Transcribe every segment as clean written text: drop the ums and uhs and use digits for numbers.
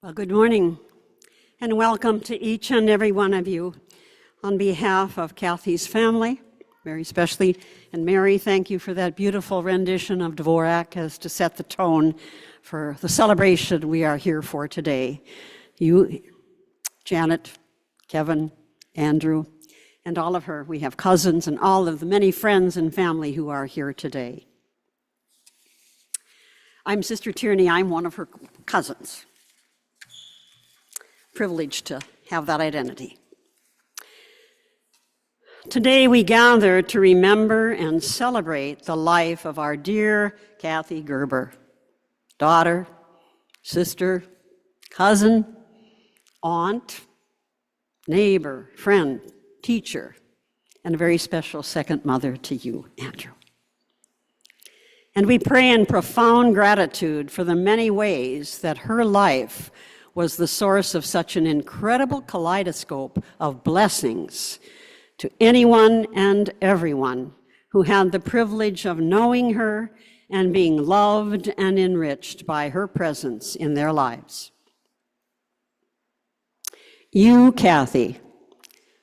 Well, good morning, and welcome to each and every one of you. On behalf of Kathy's family, very especially, and Mary, thank you for that beautiful rendition of Dvorak as to set the tone for the celebration we are here for today. You, Janet, Kevin, Andrew, and all of her. We have cousins and all of the many friends and family who are here today. I'm Sister Tierney. I'm one of her cousins. Privileged to have that identity. Today we gather to remember and celebrate the life of our dear Kathy Gerber, daughter, sister, cousin, aunt, neighbor, friend, teacher, and a very special second mother to you, Andrew. And we pray in profound gratitude for the many ways that her life was the source of such an incredible kaleidoscope of blessings to anyone and everyone who had the privilege of knowing her and being loved and enriched by her presence in their lives. You, Kathy,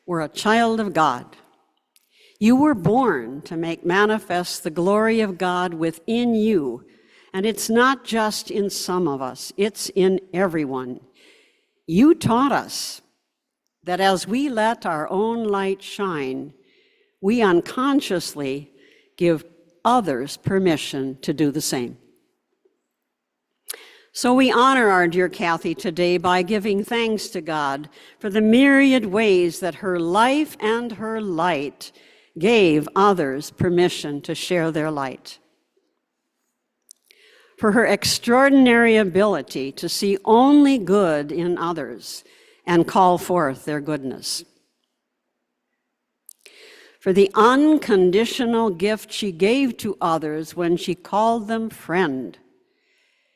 were a child of God. You were born to make manifest the glory of God within you. And it's not just in some of us, it's in everyone. You taught us that as we let our own light shine, we unconsciously give others permission to do the same. So we honor our dear Kathy today by giving thanks to God for the myriad ways that her life and her light gave others permission to share their light. For her extraordinary ability to see only good in others and call forth their goodness. For the unconditional gift she gave to others when she called them friend.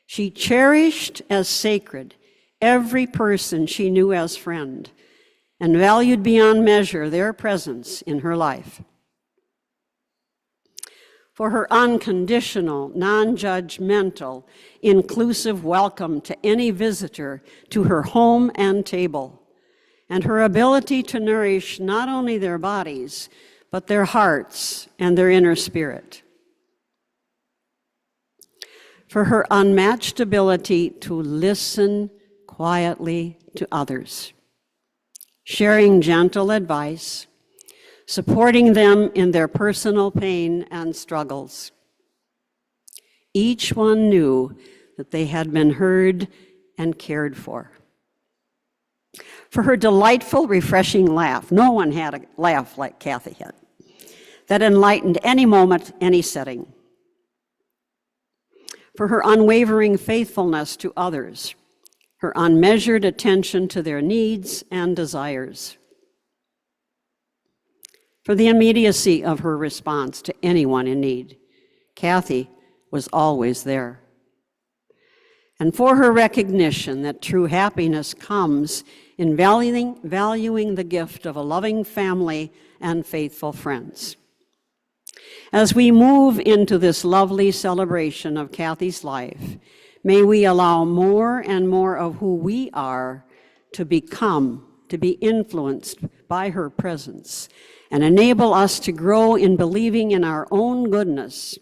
She cherished as sacred every person she knew as friend and valued beyond measure their presence in her life. For her unconditional, non-judgmental, inclusive welcome to any visitor to her home and table, and her ability to nourish not only their bodies, but their hearts and their inner spirit. For her unmatched ability to listen quietly to others, sharing gentle advice, supporting them in their personal pain and struggles. Each one knew that they had been heard and cared for. For her delightful, refreshing laugh, no one had a laugh like Kathy had, that enlightened any moment, any setting. For her unwavering faithfulness to others, her unmeasured attention to their needs and desires. For the immediacy of her response to anyone in need. Kathy was always there. And for her recognition that true happiness comes in valuing the gift of a loving family and faithful friends. As we move into this lovely celebration of Kathy's life, may we allow more and more of who we are to become, to be influenced by her presence, and enable us to grow in believing in our own goodness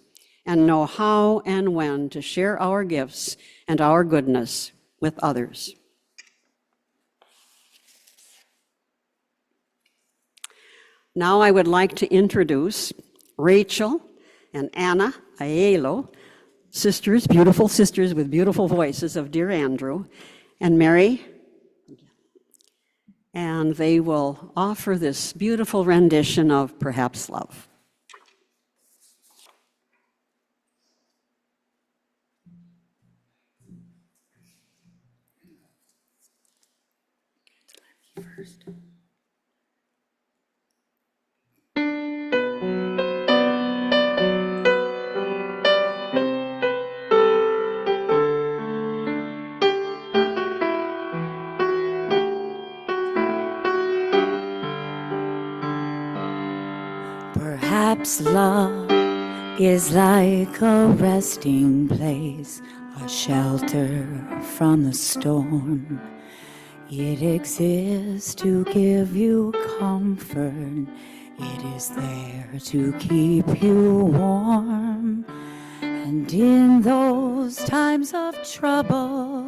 and know how and when to share our gifts and our goodness with others. Now I would like to introduce Rachel and Anna Aiello, sisters, beautiful sisters with beautiful voices of dear Andrew, and Mary. And they will offer this beautiful rendition of Perhaps Love. First. Perhaps love is like a resting place a shelter from the storm. It exists to give you comfort. It is there to keep you warm. And in those times of trouble,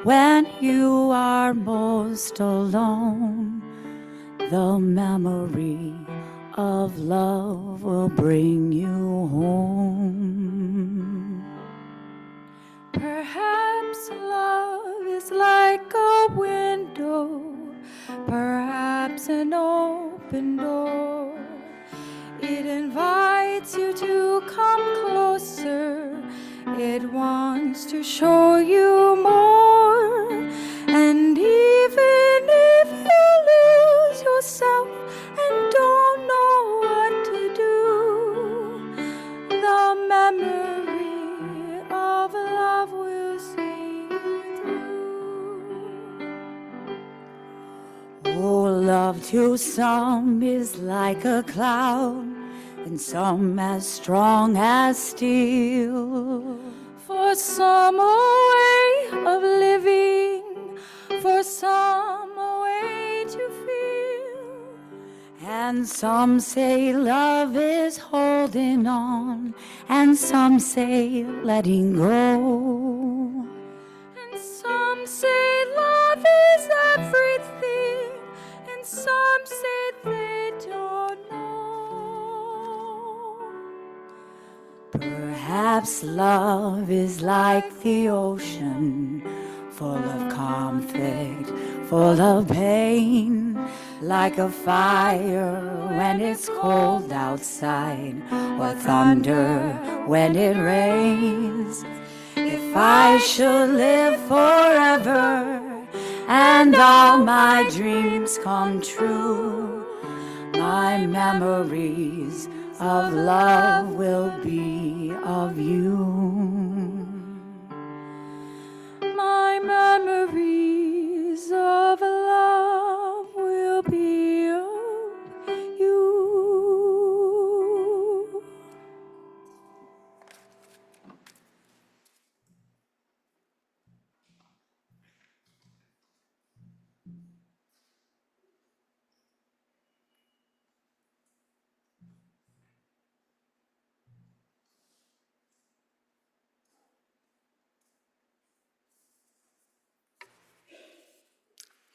when you are most alone, the memory of love will bring you home. Perhaps love is like a window, perhaps an open door. It invites you to come closer. It wants to show you more. And even if you lose yourself and don't know what to do, the memory of love will see you through. Oh, love to some is like a cloud, and some as strong as steel. For some a way of living, for some a way to feel. And some say love is holding on, and some say letting go. And some say love is everything, and some say they don't know. Perhaps love is like the ocean, full of conflict, full of pain, like a fire when it's cold outside, or thunder when it rains. If I should live forever and all my dreams come true, my memories of love will be of you. My memories of love will be of you.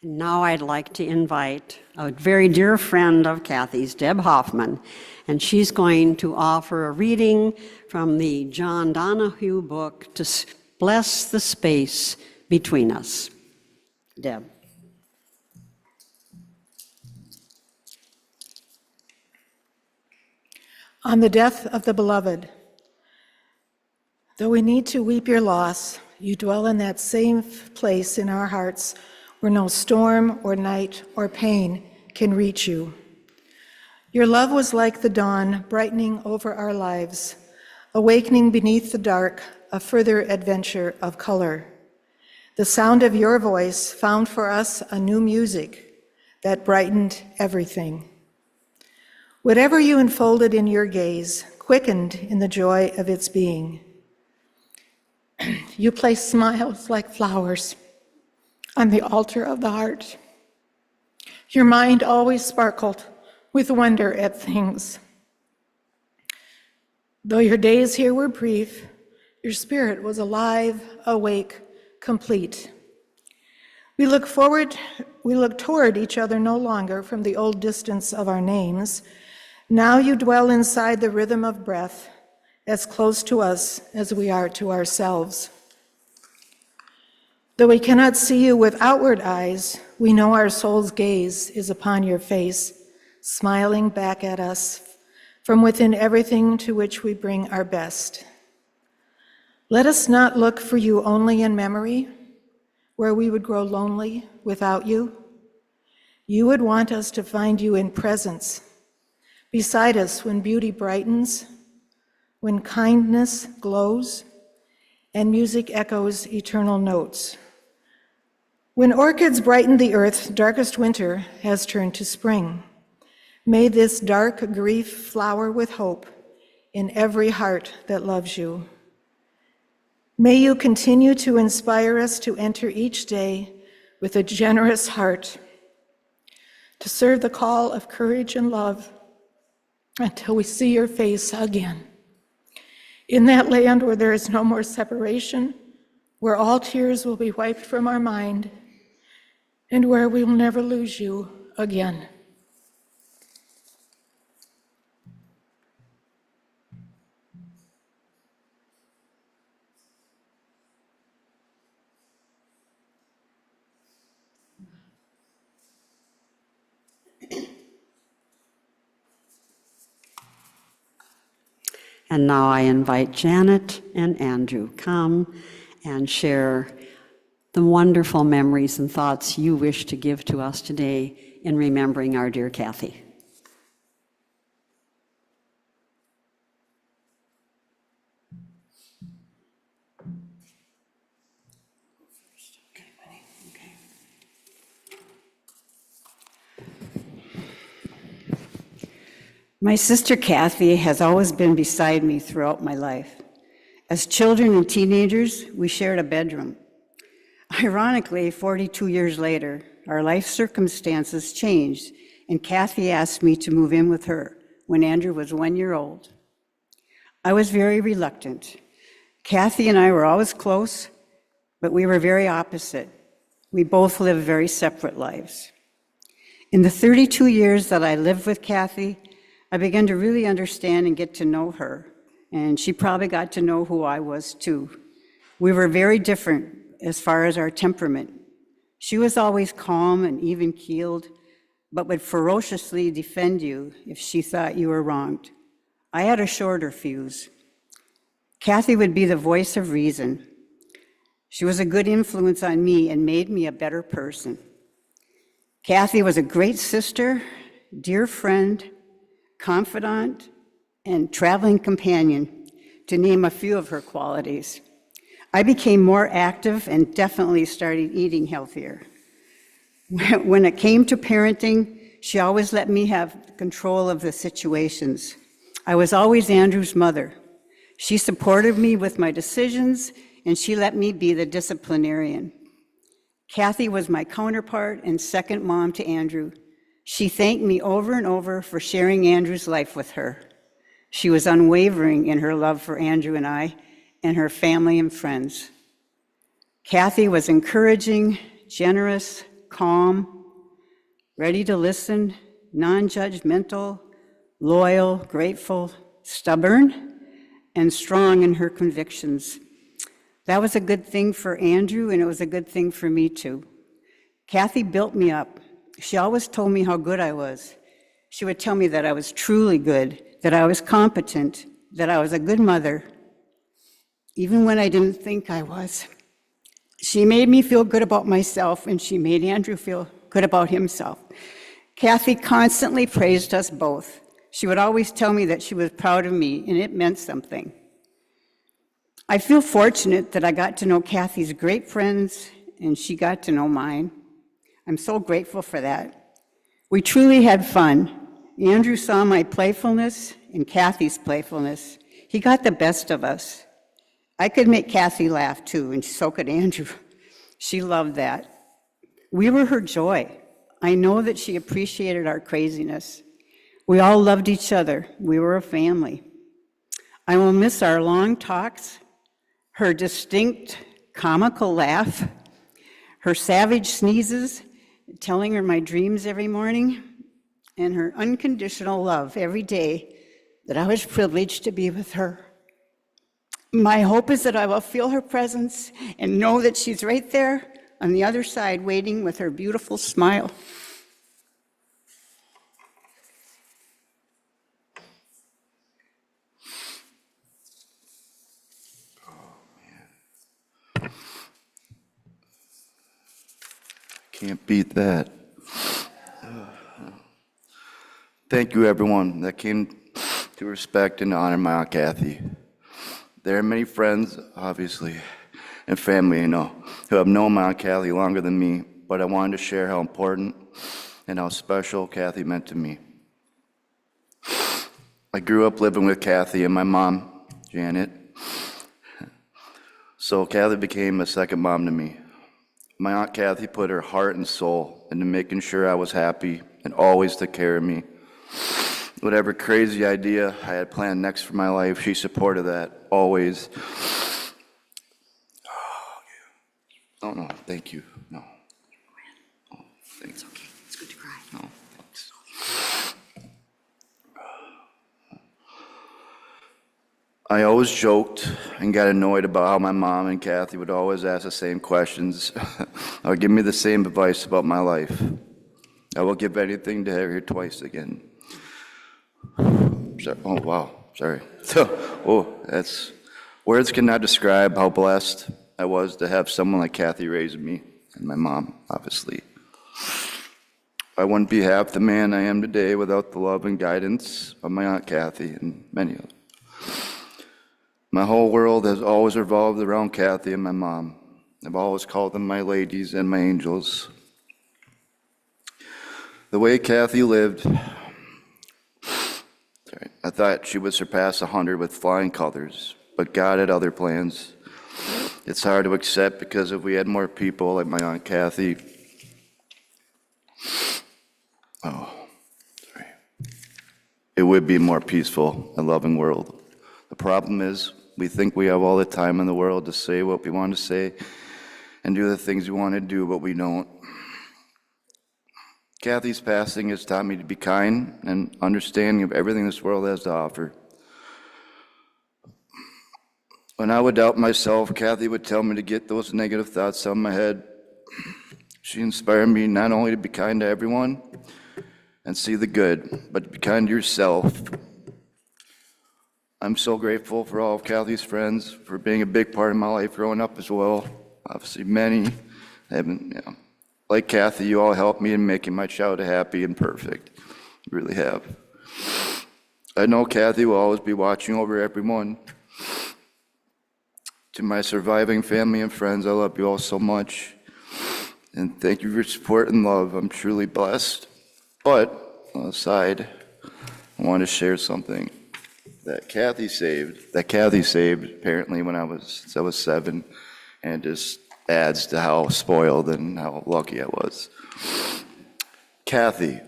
Now I'd like to invite a very dear friend of Kathy's, Deb Hoffman, and she's going to offer a reading from the John Donahue book, To Bless the Space Between Us. Deb. On the death of the beloved. Though we need to weep your loss, you dwell in that same place in our hearts where no storm or night or pain can reach you. Your love was like the dawn brightening over our lives, awakening beneath the dark a further adventure of color. The sound of your voice found for us a new music that brightened everything. Whatever you unfolded in your gaze quickened in the joy of its being. You placed smiles like flowers on the altar of the heart. Your mind always sparkled with wonder at things. Though your days here were brief, your spirit was alive, awake, complete. We look toward each other no longer from the old distance of our names. Now you dwell inside the rhythm of breath, as close to us as we are to ourselves. Though we cannot see you with outward eyes, we know our soul's gaze is upon your face, smiling back at us from within everything to which we bring our best. Let us not look for you only in memory, where we would grow lonely without you. You would want us to find you in presence, beside us when beauty brightens, when kindness glows, and music echoes eternal notes. When orchids brighten the earth's darkest winter has turned to spring, may this dark grief flower with hope in every heart that loves you. May you continue to inspire us to enter each day with a generous heart, to serve the call of courage and love until we see your face again. In that land where there is no more separation, where all tears will be wiped from our mind, and where we will never lose you again. And now I invite Janet and Andrew come and share the wonderful memories and thoughts you wish to give to us today in remembering our dear Kathy. My sister Kathy has always been beside me throughout my life. As children and teenagers, we shared a bedroom. Ironically, 42 years later, our life circumstances changed, and Kathy asked me to move in with her when Andrew was 1 year old. I was very reluctant. Kathy and I were always close, but we were very opposite. We both lived very separate lives. In the 32 years that I lived with Kathy, I began to really understand and get to know her, and she probably got to know who I was too. We were very different as far as our temperament. She was always calm and even-keeled, but would ferociously defend you if she thought you were wronged. I had a shorter fuse. Kathy would be the voice of reason. She was a good influence on me and made me a better person. Kathy was a great sister, dear friend, confidant, and traveling companion, to name a few of her qualities. I became more active and definitely started eating healthier. When it came to parenting, she always let me have control of the situations. I was always Andrew's mother. She supported me with my decisions, and she let me be the disciplinarian. Kathy was my counterpart and second mom to Andrew. She thanked me over and over for sharing Andrew's life with her. She was unwavering in her love for Andrew and I, and her family and friends. Kathy was encouraging, generous, calm, ready to listen, non-judgmental, loyal, grateful, stubborn, and strong in her convictions. That was a good thing for Andrew, and it was a good thing for me too. Kathy built me up. She always told me how good I was. She would tell me that I was truly good, that I was competent, that I was a good mother, even when I didn't think I was. She made me feel good about myself, and she made Andrew feel good about himself. Kathy constantly praised us both. She would always tell me that she was proud of me, and it meant something. I feel fortunate that I got to know Kathy's great friends, and she got to know mine. I'm so grateful for that. We truly had fun. Andrew saw my playfulness and Kathy's playfulness. He got the best of us. I could make Kathy laugh too, and so could Andrew. She loved that. We were her joy. I know that she appreciated our craziness. We all loved each other. We were a family. I will miss our long talks, her distinct comical laugh, her savage sneezes, telling her my dreams every morning, and her unconditional love every day that I was privileged to be with her. My hope is that I will feel her presence and know that she's right there on the other side waiting with her beautiful smile. Can't beat that. Thank you, everyone that came to respect and honor my Aunt Kathy. There are many friends, obviously, and family I know, who have known my Aunt Kathy longer than me, but I wanted to share how important and how special Kathy meant to me. I grew up living with Kathy and my mom, Janet. So Kathy became a second mom to me. My Aunt Kathy put her heart and soul into making sure I was happy and always took care of me. Whatever crazy idea I had planned next for my life, she supported that, always. Oh, no, thank you. No. Oh, thanks. It's okay. It's good to cry. No, thanks. I always joked and got annoyed about how my mom and Kathy would always ask the same questions or give me the same advice about my life. I will give anything to have her twice again. Sorry. Oh, wow. Sorry. Words cannot describe how blessed I was to have someone like Kathy raise me, and my mom, obviously. I wouldn't be half the man I am today without the love and guidance of my Aunt Kathy and many others. My whole world has always revolved around Kathy and my mom. I've always called them my ladies and my angels. The way Kathy lived, I thought she would surpass 100 with flying colors, but God had other plans. It's hard to accept because if we had more people like my Aunt Kathy, it would be a more peaceful and loving world. The problem is, we think we have all the time in the world to say what we want to say and do the things we want to do, but we don't. Kathy's passing has taught me to be kind and understanding of everything this world has to offer. When I would doubt myself, Kathy would tell me to get those negative thoughts out of my head. She inspired me not only to be kind to everyone and see the good, but to be kind to yourself. I'm so grateful for all of Kathy's friends, for being a big part of my life growing up as well. Obviously, many have been, like Kathy, you all helped me in making my childhood happy and perfect. You really have. I know Kathy will always be watching over everyone. To my surviving family and friends, I love you all so much. And thank you for your support and love. I'm truly blessed. But, on the side, I want to share something that Kathy saved apparently when I was 7, and it just adds to how spoiled and how lucky I was. Kathy,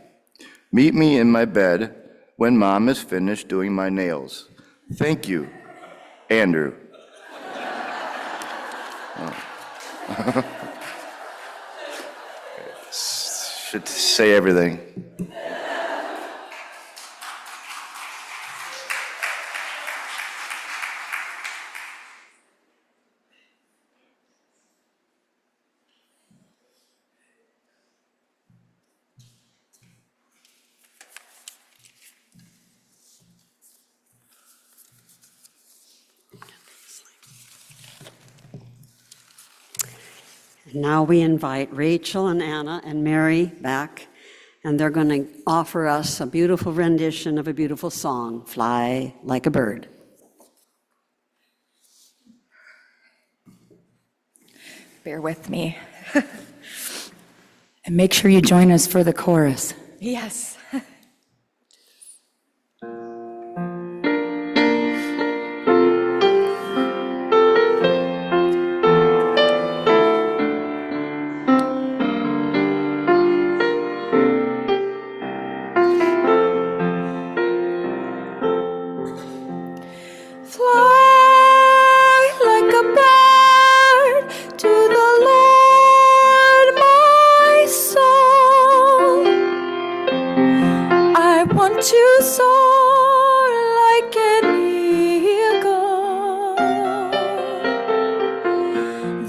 meet me in my bed when Mom is finished doing my nails. Thank you, Andrew. Should say everything. Now we invite Rachel and Anna and Mary back, and they're going to offer us a beautiful rendition of a beautiful song, Fly Like a Bird. Bear with me. And make sure you join us for the chorus. Yes. Fly like a bird to the Lord, my soul. I want to soar like an eagle.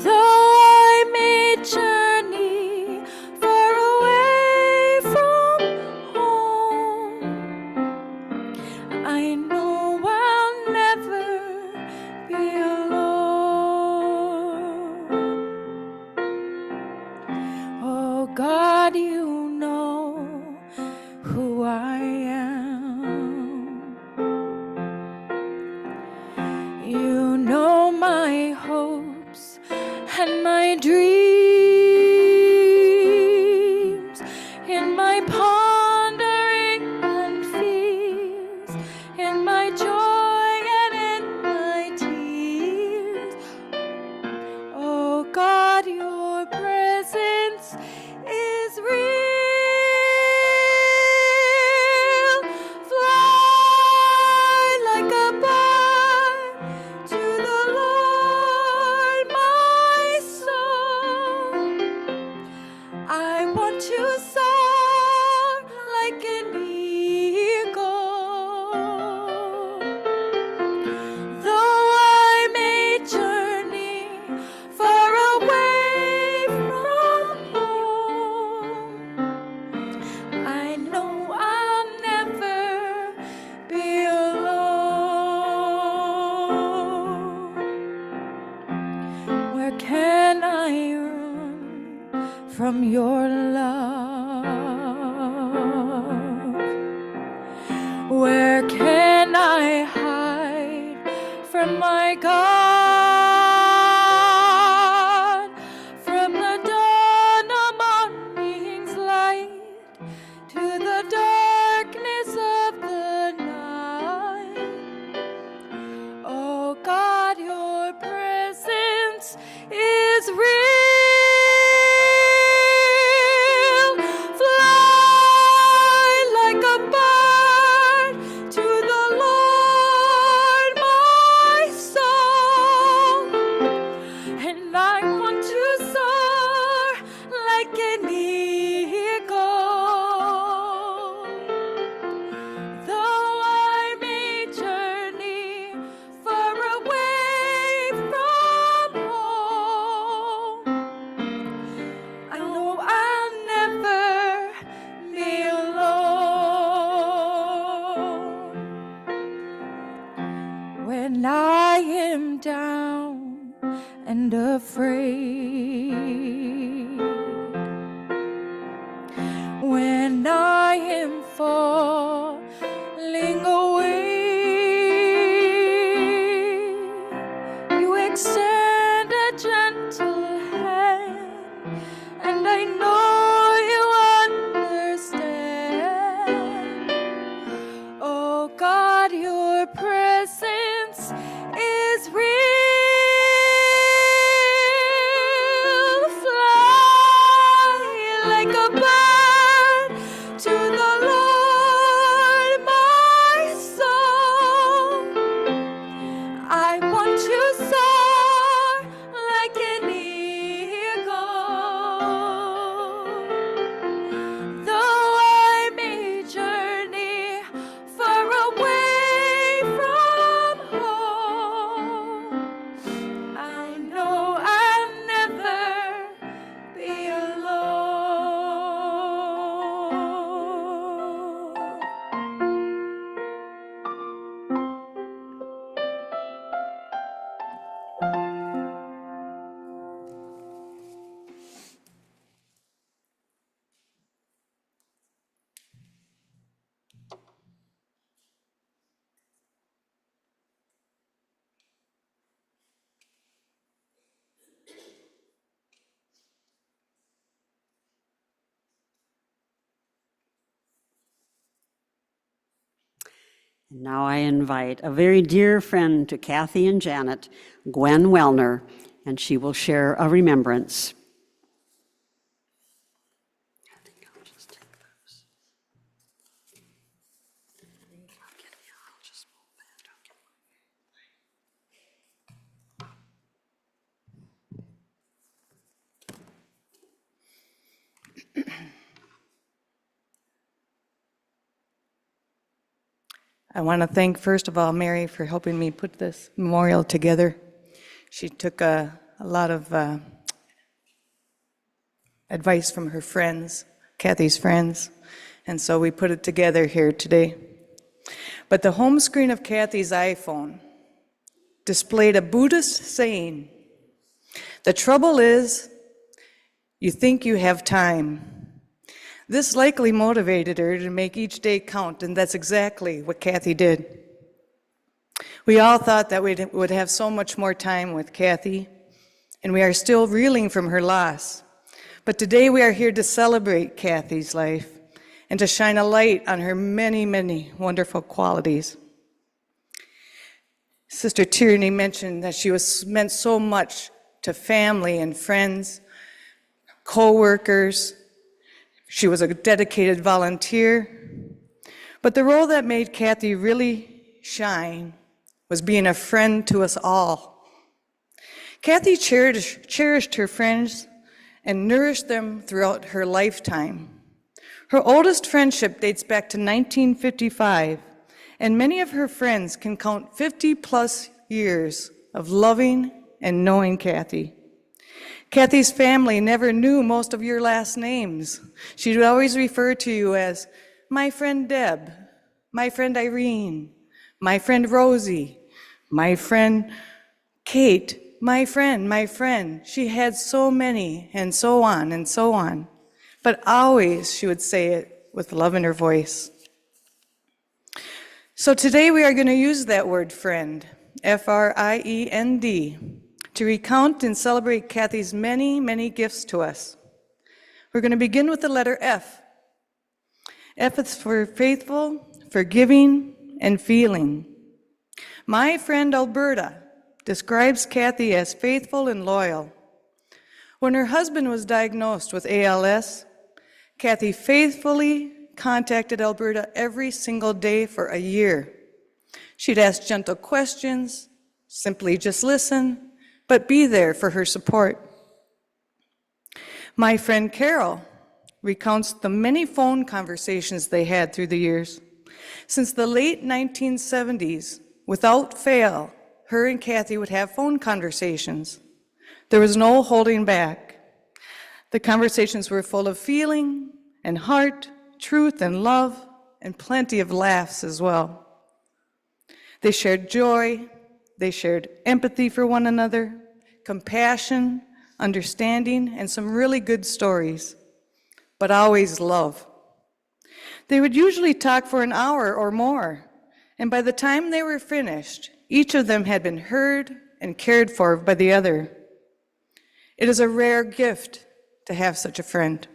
Though I may journey far away from home, I know I'll never be alone. Oh God, you know who I am. You know my hopes and my dreams, in my pondering and fears, in my joy and in my tears. from your love? Where can I hide from my God? From the dawn of morning's light to the darkness of the night. Oh God, your presence is real. Fly like a bird to the Lord, my soul. And I want to soar like an eagle. Though I may journey far away from home, I know I'll never be alone. When I am down and afraid, when I am falling away, you extend a gentle hand, and I know you understand. Oh God, your presence is real. Fly like a bird to the Lord, my soul. I want to soar like an eagle. Though I may journey far away from home, I know I'll never be alone. Now I invite a very dear friend to Kathy and Janet, Gwen Wellner, and she will share a remembrance. I think I'll just take those. I'll just move that. I want to thank, first of all, Mary for helping me put this memorial together. She took a lot of advice from her friends, Kathy's friends, and so we put it together here today. But the home screen of Kathy's iPhone displayed a Buddhist saying, "The trouble is, you think you have time." This likely motivated her to make each day count, and that's exactly what Kathy did. We all thought that we would have so much more time with Kathy, and we are still reeling from her loss. But today we are here to celebrate Kathy's life and to shine a light on her many, many wonderful qualities. Sister Tierney mentioned that she meant so much to family and friends, co-workers. She was a dedicated volunteer. But the role that made Kathy really shine was being a friend to us all. Kathy cherished her friends and nourished them throughout her lifetime. Her oldest friendship dates back to 1955, and many of her friends can count 50-plus years of loving and knowing Kathy. Kathy's family never knew most of your last names. She would always refer to you as my friend Deb, my friend Irene, my friend Rosie, my friend Kate, my friend, she had so many, and so on and so on. But always she would say it with love in her voice. So today we are going to use that word friend, F-R-I-E-N-D, to recount and celebrate Kathy's many, many gifts to us. We're going to begin with the letter F. F is for faithful, forgiving, and feeling. My friend Alberta describes Kathy as faithful and loyal. When her husband was diagnosed with ALS, Kathy faithfully contacted Alberta every single day for a year. She'd ask gentle questions, simply just listen, but be there for her support. My friend Carol recounts the many phone conversations they had through the years. Since the late 1970s, without fail, her and Kathy would have phone conversations. There was no holding back. The conversations were full of feeling and heart, truth and love, and plenty of laughs as well. They shared joy, they shared empathy for one another, compassion, understanding, and some really good stories, but always love. They would usually talk for an hour or more, and by the time they were finished, each of them had been heard and cared for by the other. It is a rare gift to have such a friend.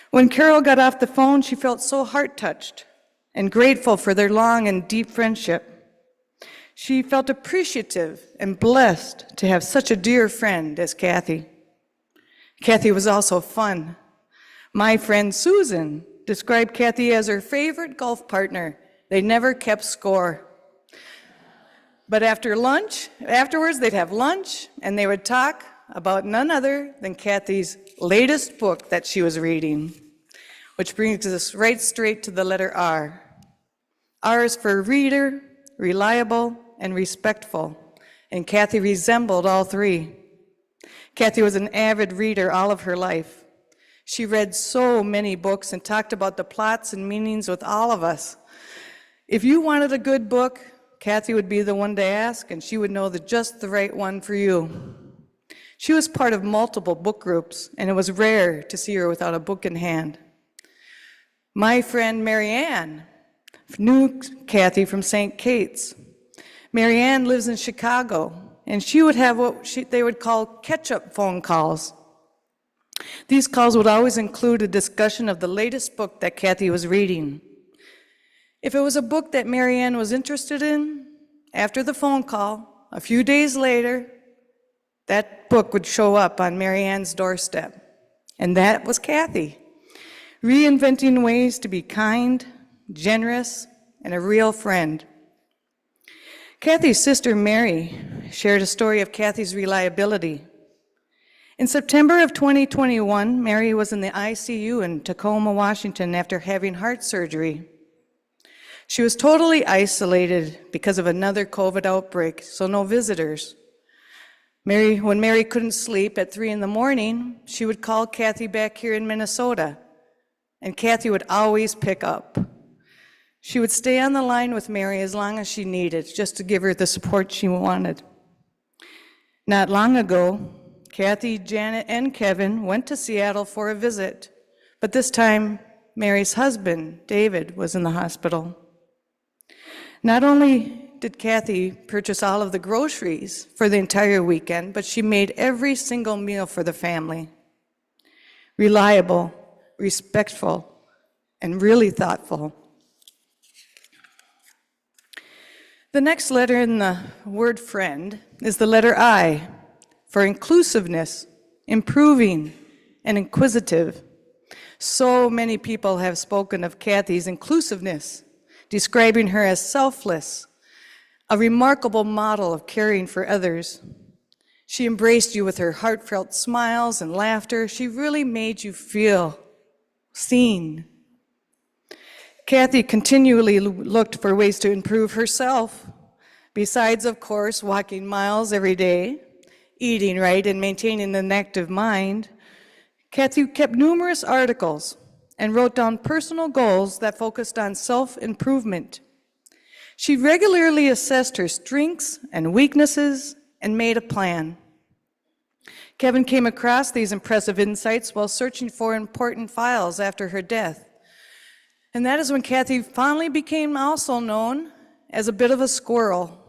When Carol got off the phone, she felt so heart-touched and grateful for their long and deep friendship. She felt appreciative and blessed to have such a dear friend as Kathy. Kathy was also fun. My friend Susan described Kathy as her favorite golf partner. They never kept score. But afterwards they'd have lunch and they would talk about none other than Kathy's latest book that she was reading, which brings us right straight to the letter R. R is for reader, reliable, and respectful, and Kathy resembled all three. Kathy was an avid reader all of her life. She read so many books and talked about the plots and meanings with all of us. If you wanted a good book, Kathy would be the one to ask, and she would know just the right one for you. She was part of multiple book groups, and it was rare to see her without a book in hand. My friend Marianne knew Kathy from St. Kate's. Marianne lives in Chicago, and she would have what they would call catch-up phone calls. These calls would always include a discussion of the latest book that Kathy was reading. If it was a book that Marianne was interested in, after the phone call, a few days later, that book would show up on Marianne's doorstep. And that was Kathy, reinventing ways to be kind, generous, and a real friend. Kathy's sister Mary shared a story of Kathy's reliability. In September of 2021, Mary was in the ICU in Tacoma, Washington after having heart surgery. She was totally isolated because of another COVID outbreak, so no visitors. When Mary couldn't sleep at 3 a.m, she would call Kathy back here in Minnesota, and Kathy would always pick up. She would stay on the line with Mary as long as she needed, just to give her the support she wanted. Not long ago, Kathy, Janet, and Kevin went to Seattle for a visit, but this time, Mary's husband, David, was in the hospital. Not only did Kathy purchase all of the groceries for the entire weekend, but she made every single meal for the family. Reliable, respectful, and really thoughtful. The next letter in the word friend is the letter I, for inclusiveness, improving, and inquisitive. So many people have spoken of Kathy's inclusiveness, describing her as selfless, a remarkable model of caring for others. She embraced you with her heartfelt smiles and laughter. She really made you feel seen. Kathy continually looked for ways to improve herself, besides, of course, walking miles every day, eating right, and maintaining an active mind. Kathy kept numerous articles and wrote down personal goals that focused on self-improvement. She regularly assessed her strengths and weaknesses and made a plan. Kevin came across these impressive insights while searching for important files after her death. And that is when Kathy finally became also known as a bit of a squirrel.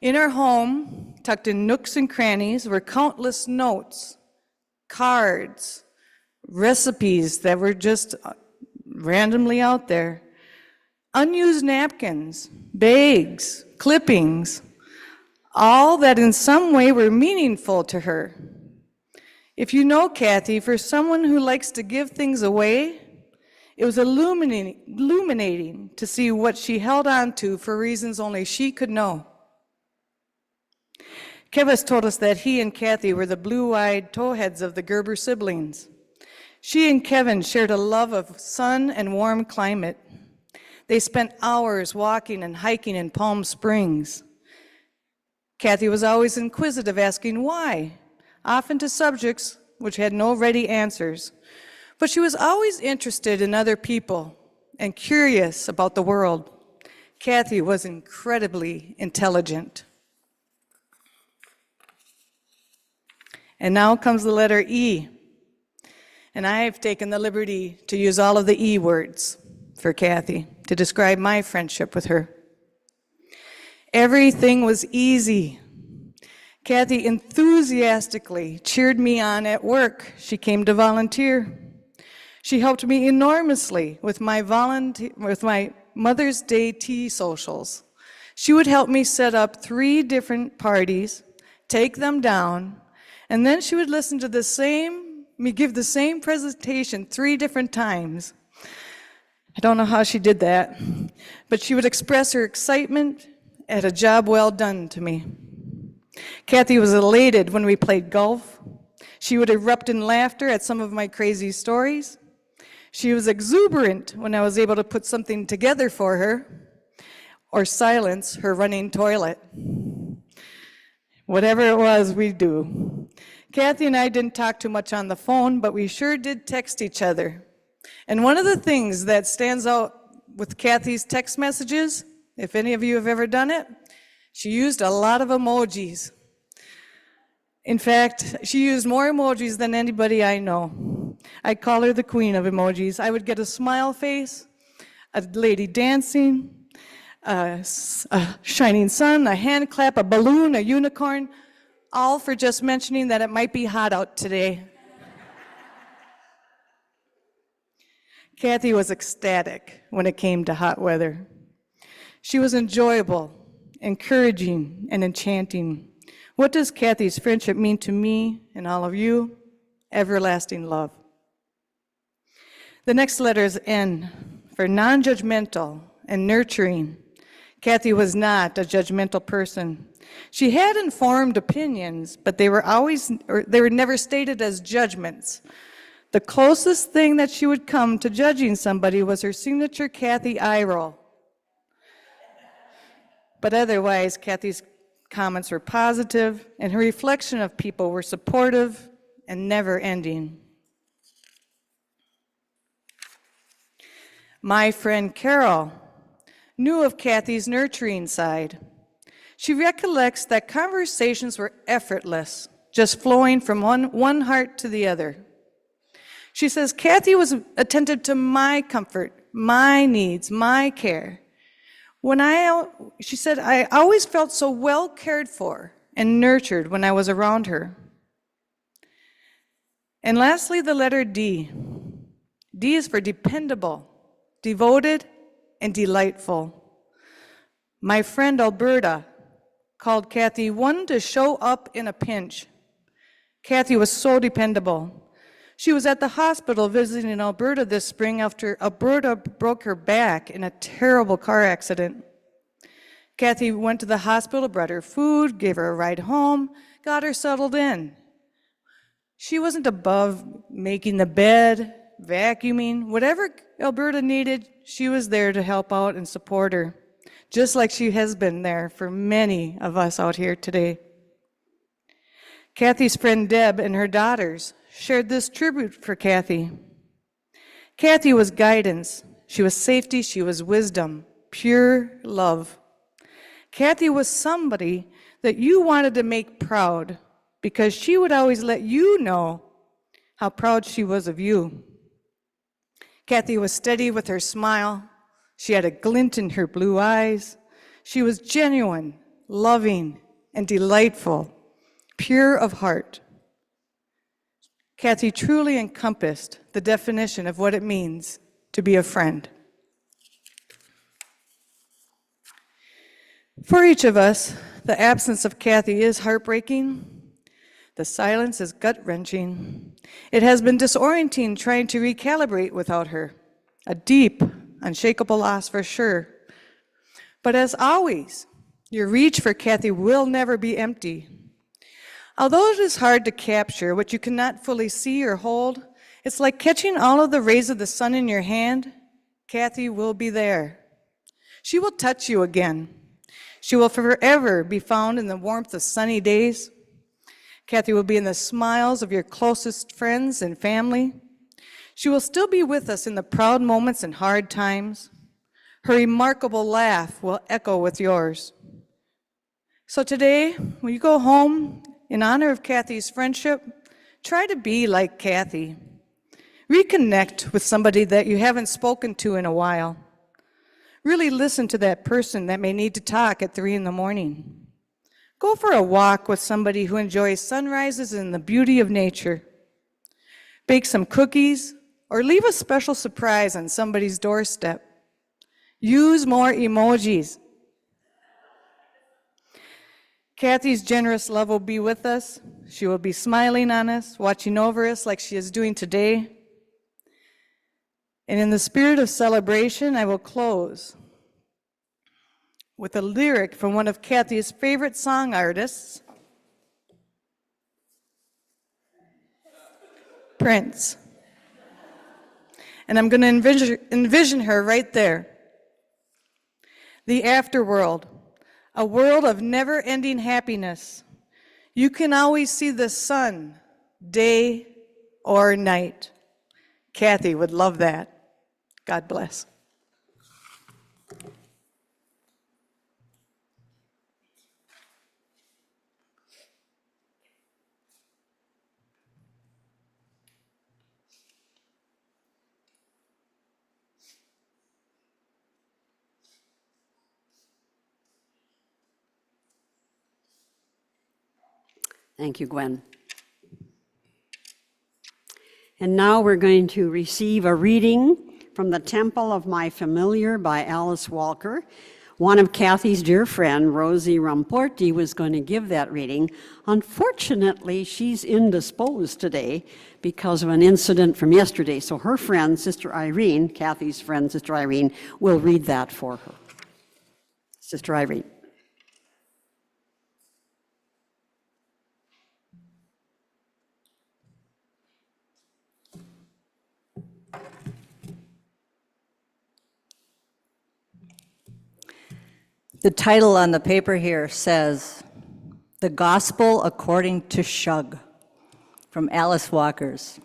In her home, tucked in nooks and crannies, were countless notes, cards, recipes that were just randomly out there, unused napkins, bags, clippings, all that in some way were meaningful to her. If you know Kathy, for someone who likes to give things away, it was illuminating to see what she held on to for reasons only she could know. Kevis told us that he and Kathy were the blue-eyed towheads of the Gerber siblings. She and Kevin shared a love of sun and warm climate. They spent hours walking and hiking in Palm Springs. Kathy was always inquisitive, asking why, often to subjects which had no ready answers. But she was always interested in other people and curious about the world. Kathy was incredibly intelligent. And now comes the letter E. And I have taken the liberty to use all of the E words for Kathy to describe my friendship with her. Everything was easy. Kathy enthusiastically cheered me on at work. She came to volunteer. She helped me enormously with my Mother's Day tea socials. She would help me set up 3 different parties, take them down, and then she would listen to give the same presentation 3 different times. I don't know how she did that, but she would express her excitement at a job well done to me. Kathy was elated when we played golf. She would erupt in laughter at some of my crazy stories. She was exuberant when I was able to put something together for her or silence her running toilet. Whatever it was, we'd do. Kathy and I didn't talk too much on the phone, but we sure did text each other. And one of the things that stands out with Kathy's text messages, if any of you have ever done it, she used a lot of emojis. In fact, she used more emojis than anybody I know. I call her the queen of emojis. I would get a smile face, a lady dancing, a shining sun, a hand clap, a balloon, a unicorn, all for just mentioning that it might be hot out today. Kathy was ecstatic when it came to hot weather. She was enjoyable, encouraging, and enchanting. What does Kathy's friendship mean to me and all of you? Everlasting love. The next letter is N, for non-judgmental and nurturing. Kathy was not a judgmental person. She had informed opinions, but they were never stated as judgments. The closest thing that she would come to judging somebody was her signature Kathy eye roll. But otherwise, Kathy's comments were positive, and her reflection of people were supportive and never ending. My friend Carol knew of Kathy's nurturing side. She recollects that conversations were effortless, just flowing from one heart to the other. She says, Kathy was attentive to my comfort, my needs, my care. She said, I always felt so well cared for and nurtured when I was around her. And lastly, the letter D. D is for dependable, devoted, and delightful. My friend Alberta called Kathy one to show up in a pinch. Kathy was so dependable. She was at the hospital visiting Alberta this spring after Alberta broke her back in a terrible car accident. Kathy went to the hospital, brought her food, gave her a ride home, got her settled in. She wasn't above making the bed, vacuuming, whatever Alberta needed, she was there to help out and support her, just like she has been there for many of us out here today. Kathy's friend Deb and her daughters shared this tribute for Kathy. Kathy was guidance, she was safety, she was wisdom, pure love. Kathy was somebody that you wanted to make proud because she would always let you know how proud she was of you. Kathy was steady with her smile. She had a glint in her blue eyes. She was genuine, loving, and delightful, pure of heart. Kathy truly encompassed the definition of what it means to be a friend. For each of us, the absence of Kathy is heartbreaking. The silence is gut-wrenching. It has been disorienting trying to recalibrate without her. A deep, unshakable loss for sure. But as always, your reach for Kathy will never be empty. Although it is hard to capture what you cannot fully see or hold, it's like catching all of the rays of the sun in your hand. Kathy will be there. She will touch you again. She will forever be found in the warmth of sunny days. Kathy will be in the smiles of your closest friends and family. She will still be with us in the proud moments and hard times. Her remarkable laugh will echo with yours. So today, when you go home, in honor of Kathy's friendship, try to be like Kathy. Reconnect with somebody that you haven't spoken to in a while. Really listen to that person that may need to talk at 3 a.m. Go for a walk with somebody who enjoys sunrises and the beauty of nature. Bake some cookies or leave a special surprise on somebody's doorstep. Use more emojis. Kathy's generous love will be with us. She will be smiling on us, watching over us like she is doing today. And in the spirit of celebration, I will close with a lyric from one of Kathy's favorite song artists, Prince. And I'm going to envision her right there. The afterworld, a world of never-ending happiness. You can always see the sun, day or night. Kathy would love that. God bless. Thank you, Gwen. And now we're going to receive a reading from The Temple of My Familiar by Alice Walker. One of Kathy's dear friend, Rosie Ramporti, was going to give that reading. Unfortunately, she's indisposed today because of an incident from yesterday. So her friend, Sister Irene, Kathy's friend, Sister Irene, will read that for her. Sister Irene. The title on the paper here says, The Gospel According to Shug, from Alice Walker's.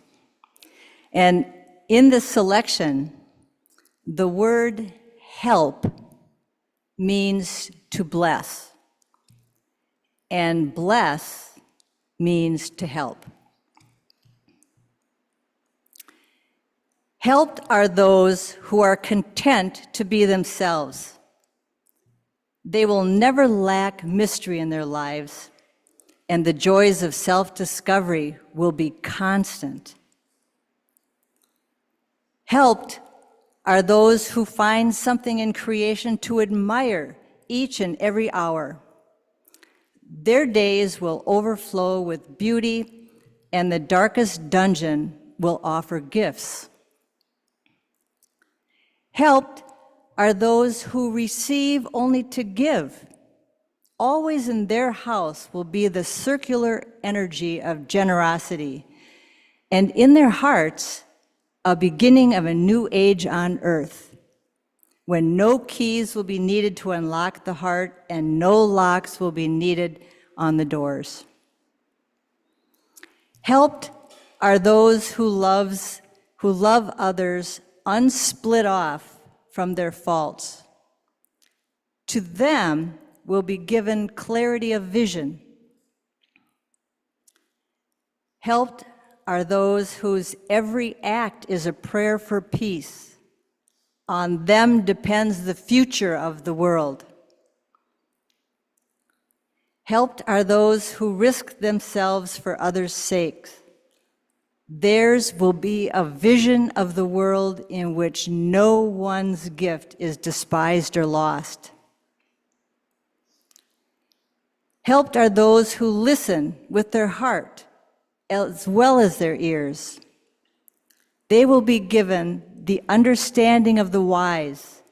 And in this selection, the word help means to bless, and bless means to help. Helped are those who are content to be themselves. They will never lack mystery in their lives, and the joys of self-discovery will be constant. Helped are those who find something in creation to admire each and every hour. Their days will overflow with beauty, and the darkest dungeon will offer gifts. Helped are those who receive only to give. Always in their house will be the circular energy of generosity, and in their hearts, a beginning of a new age on earth, when no keys will be needed to unlock the heart and no locks will be needed on the doors. Helped are those who love others unsplit off from their faults. To them, will be given clarity of vision. Helped are those whose every act is a prayer for peace. On them depends the future of the world. Helped are those who risk themselves for others' sakes. Theirs will be a vision of the world in which no one's gift is despised or lost. Helped are those who listen with their heart as well as their ears. They will be given the understanding of the wise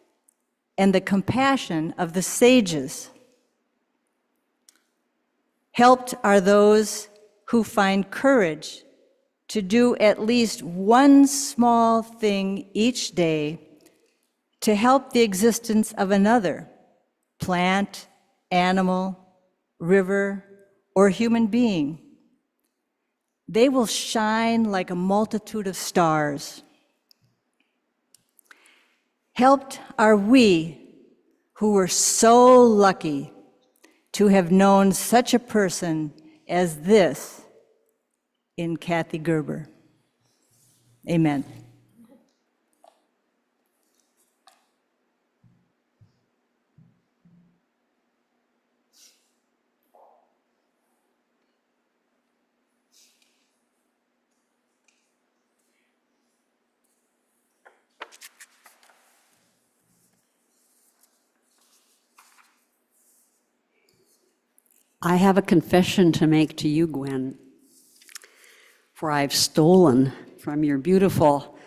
and the compassion of the sages. Helped are those who find courage to do at least one small thing each day to help the existence of another, plant, animal, river, or human being. They will shine like a multitude of stars. Helped are we who were so lucky to have known such a person as this in Kathy Gerber. Amen. I have a confession to make to you, Gwen, for I've stolen from your beautiful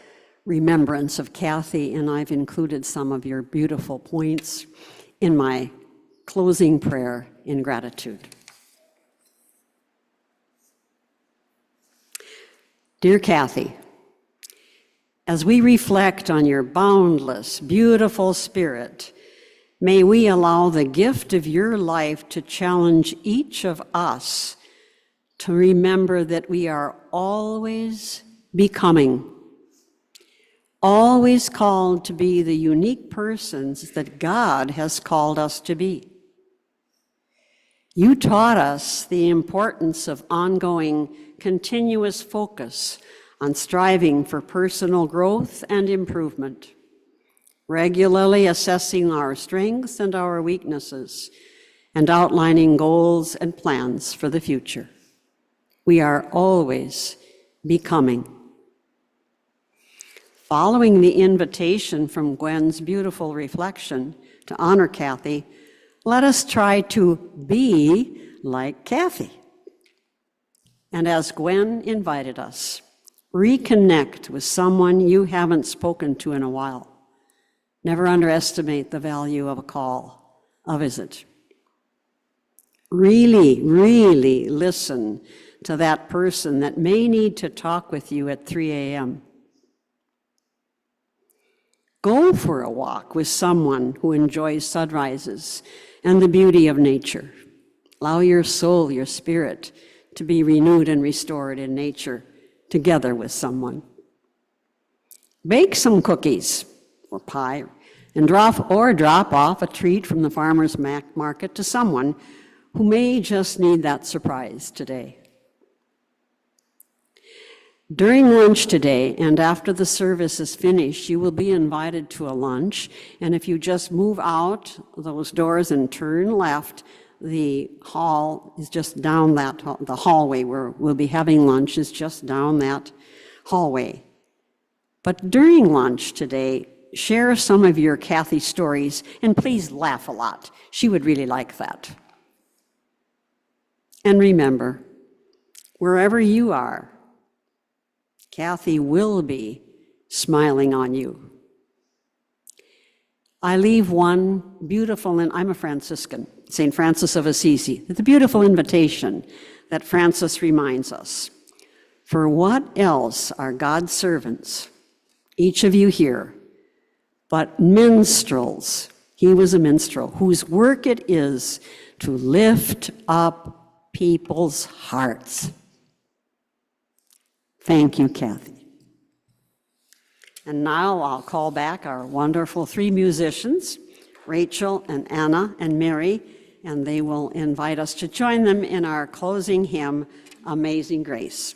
remembrance of Kathy, and I've included some of your beautiful points in my closing prayer in gratitude. Dear Kathy, as we reflect on your boundless, beautiful spirit, may we allow the gift of your life to challenge each of us to remember that we are always becoming, always called to be the unique persons that God has called us to be. You taught us the importance of ongoing, continuous focus on striving for personal growth and improvement, regularly assessing our strengths and our weaknesses, and outlining goals and plans for the future. We are always becoming. Following the invitation from Gwen's beautiful reflection to honor Kathy, let us try to be like Kathy. And as Gwen invited us, reconnect with someone you haven't spoken to in a while. Never underestimate the value of a call, a visit. Really, really listen to that person that may need to talk with you at 3 a.m. Go for a walk with someone who enjoys sunrises and the beauty of nature. Allow your soul, your spirit, to be renewed and restored in nature together with someone. Bake some cookies or pie, and drop off a treat from the farmer's market to someone who may just need that surprise today. During lunch today, and after the service is finished, you will be invited to a lunch, and if you just move out those doors and turn left, the hall is just down that, the hallway where we'll be having lunch is just down that hallway. But during lunch today, share some of your Kathy stories, and please laugh a lot. She would really like that. And remember, wherever you are, Kathy will be smiling on you. I leave one beautiful, and I'm a Franciscan, St. Francis of Assisi, the beautiful invitation that Francis reminds us. For what else are God's servants, each of you here, but minstrels? He was a minstrel whose work it is to lift up people's hearts. Thank you, Kathy. And now I'll call back our wonderful three musicians, Rachel and Anna and Mary, and they will invite us to join them in our closing hymn, Amazing Grace.